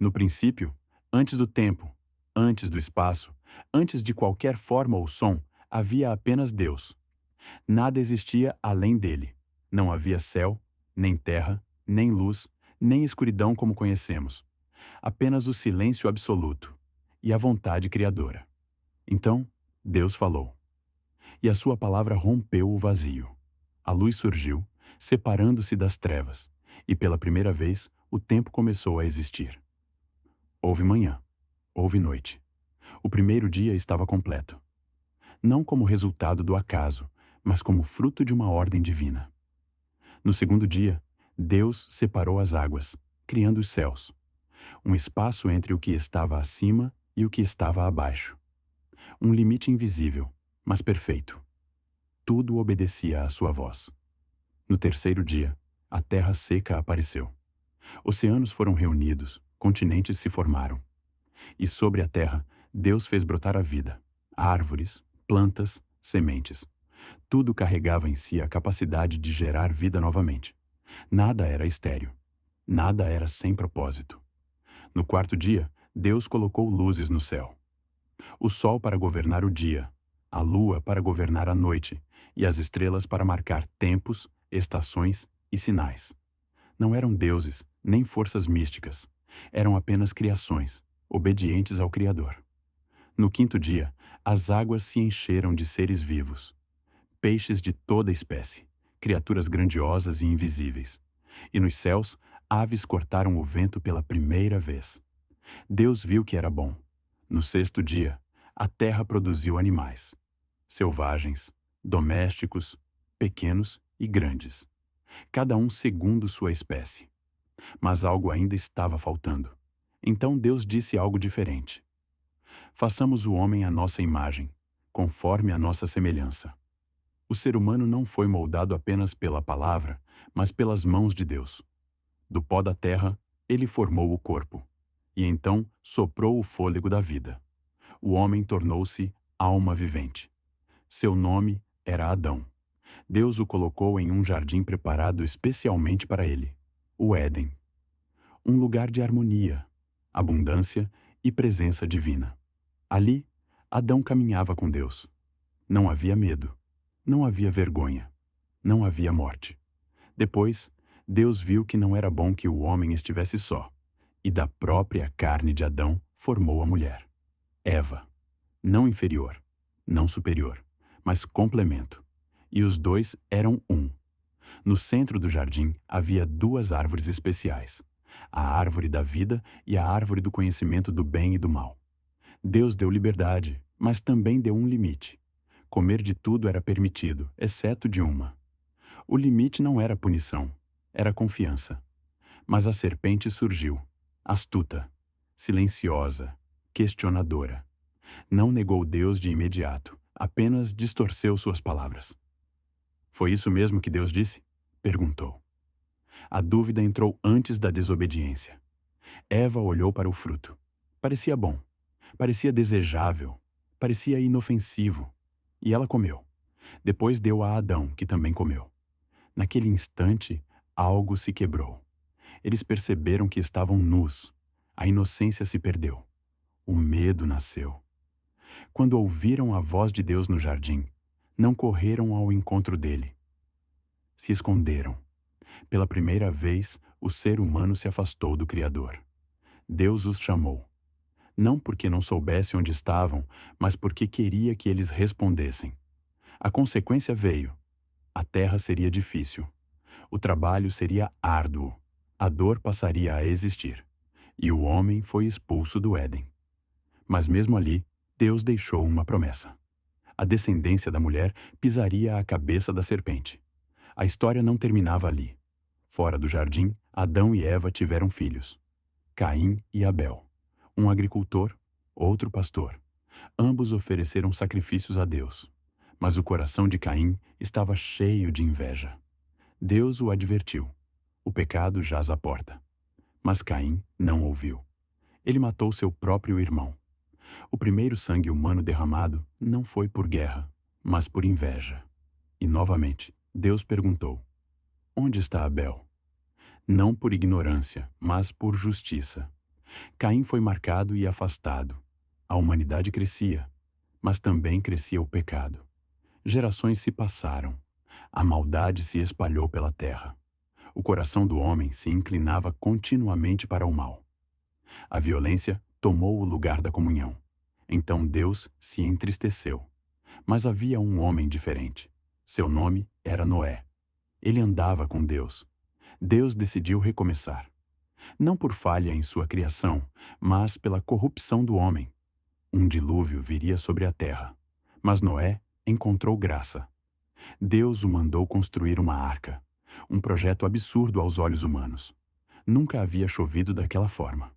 No princípio, antes do tempo, antes do espaço, antes de qualquer forma ou som, havia apenas Deus. Nada existia além dele. Não havia céu, nem terra, nem luz, nem escuridão como conhecemos. Apenas o silêncio absoluto e a vontade criadora. Então, Deus falou. E a sua palavra rompeu o vazio. A luz surgiu, separando-se das trevas, e pela primeira vez o tempo começou a existir. Houve manhã, houve noite. O primeiro dia estava completo. Não como resultado do acaso, mas como fruto de uma ordem divina. No segundo dia, Deus separou as águas, criando os céus, um espaço entre o que estava acima e o que estava abaixo. Um limite invisível, mas perfeito. Tudo obedecia à sua voz. No terceiro dia, a terra seca apareceu. Oceanos foram reunidos, continentes se formaram. E sobre a terra, Deus fez brotar a vida, árvores, plantas, sementes. Tudo carregava em si a capacidade de gerar vida novamente. Nada era estéril. Nada era sem propósito. No quarto dia, Deus colocou luzes no céu. O sol para governar o dia, a lua para governar a noite e as estrelas para marcar tempos, estações e sinais. Não eram deuses, nem forças místicas. Eram apenas criações, obedientes ao Criador. No quinto dia, as águas se encheram de seres vivos. Peixes de toda espécie, criaturas grandiosas e invisíveis. E nos céus, aves cortaram o vento pela primeira vez. Deus viu que era bom. No sexto dia, a terra produziu animais, selvagens, domésticos, pequenos e grandes, cada um segundo sua espécie. Mas algo ainda estava faltando. Então Deus disse algo diferente. Façamos o homem à nossa imagem, conforme a nossa semelhança. O ser humano não foi moldado apenas pela palavra, mas pelas mãos de Deus. Do pó da terra, ele formou o corpo, e então soprou o fôlego da vida. O homem tornou-se alma vivente. Seu nome era Adão. Deus o colocou em um jardim preparado especialmente para ele, o Éden. Um lugar de harmonia, abundância e presença divina. Ali, Adão caminhava com Deus. Não havia medo, não havia vergonha, não havia morte. Depois, Deus viu que não era bom que o homem estivesse só, e da própria carne de Adão formou a mulher, Eva. Não inferior, não superior, mas complemento. E os dois eram um. No centro do jardim havia duas árvores especiais, a árvore da vida e a árvore do conhecimento do bem e do mal. Deus deu liberdade, mas também deu um limite. Comer de tudo era permitido, exceto de uma. O limite não era punição, era confiança. Mas a serpente surgiu, astuta, silenciosa, questionadora. Não negou Deus de imediato, apenas distorceu suas palavras. Foi isso mesmo que Deus disse? Perguntou. A dúvida entrou antes da desobediência. Eva olhou para o fruto. Parecia bom, parecia desejável, parecia inofensivo. E ela comeu. Depois deu a Adão, que também comeu. Naquele instante, algo se quebrou. Eles perceberam que estavam nus. A inocência se perdeu. O medo nasceu. Quando ouviram a voz de Deus no jardim, não correram ao encontro dele. Se esconderam. Pela primeira vez, o ser humano se afastou do Criador. Deus os chamou. Não porque não soubesse onde estavam, mas porque queria que eles respondessem. A consequência veio. A terra seria difícil. O trabalho seria árduo. A dor passaria a existir. E o homem foi expulso do Éden. Mas mesmo ali, Deus deixou uma promessa. A descendência da mulher pisaria a cabeça da serpente. A história não terminava ali. Fora do jardim, Adão e Eva tiveram filhos. Caim e Abel. Um agricultor, outro pastor. Ambos ofereceram sacrifícios a Deus. Mas o coração de Caim estava cheio de inveja. Deus o advertiu. O pecado jaz à porta. Mas Caim não ouviu. Ele matou seu próprio irmão. O primeiro sangue humano derramado não foi por guerra, mas por inveja. E novamente, Deus perguntou: onde está Abel? Não por ignorância, mas por justiça. Caim foi marcado e afastado. A humanidade crescia, mas também crescia o pecado. Gerações se passaram. A maldade se espalhou pela terra. O coração do homem se inclinava continuamente para o mal. A violência tomou o lugar da comunhão. Então Deus se entristeceu. Mas havia um homem diferente. Seu nome era Noé. Ele andava com Deus. Deus decidiu recomeçar. Não por falha em sua criação, mas pela corrupção do homem. Um dilúvio viria sobre a terra. Mas Noé encontrou graça. Deus o mandou construir uma arca, um projeto absurdo aos olhos humanos. Nunca havia chovido daquela forma.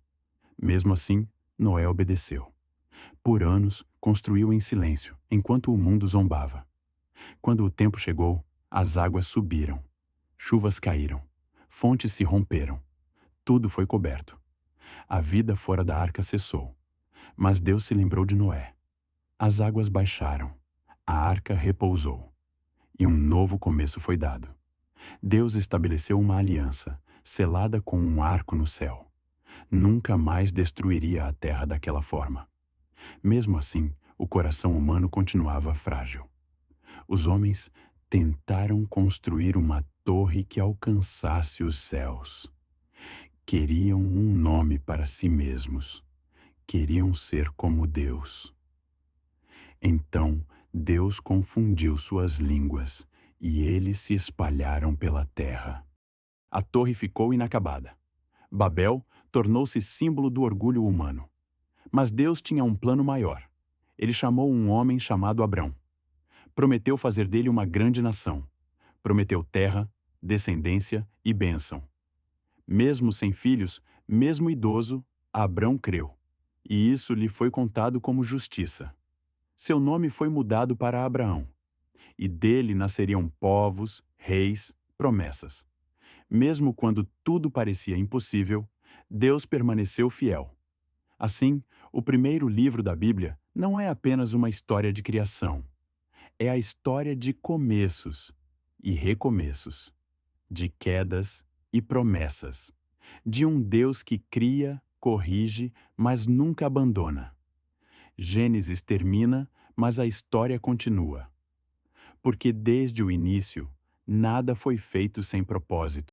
Mesmo assim, Noé obedeceu. Por anos, construiu em silêncio, enquanto o mundo zombava. Quando o tempo chegou, as águas subiram. Chuvas caíram. Fontes se romperam. Tudo foi coberto. A vida fora da arca cessou. Mas Deus se lembrou de Noé. As águas baixaram. A arca repousou. E um novo começo foi dado. Deus estabeleceu uma aliança, selada com um arco no céu. Nunca mais destruiria a terra daquela forma. Mesmo assim, o coração humano continuava frágil. Os homens tentaram construir uma torre que alcançasse os céus. Queriam um nome para si mesmos. Queriam ser como Deus. Então, Deus confundiu suas línguas e eles se espalharam pela terra. A torre ficou inacabada. Babel tornou-se símbolo do orgulho humano. Mas Deus tinha um plano maior. Ele chamou um homem chamado Abrão. Prometeu fazer dele uma grande nação. Prometeu terra, descendência e bênção. Mesmo sem filhos, mesmo idoso, Abrão creu. E isso lhe foi contado como justiça. Seu nome foi mudado para Abraão. E dele nasceriam povos, reis, promessas. Mesmo quando tudo parecia impossível, Deus permaneceu fiel. Assim, o primeiro livro da Bíblia não é apenas uma história de criação. É a história de começos e recomeços, de quedas e promessas, de um Deus que cria, corrige, mas nunca abandona. Gênesis termina, mas a história continua. Porque desde o início, nada foi feito sem propósito.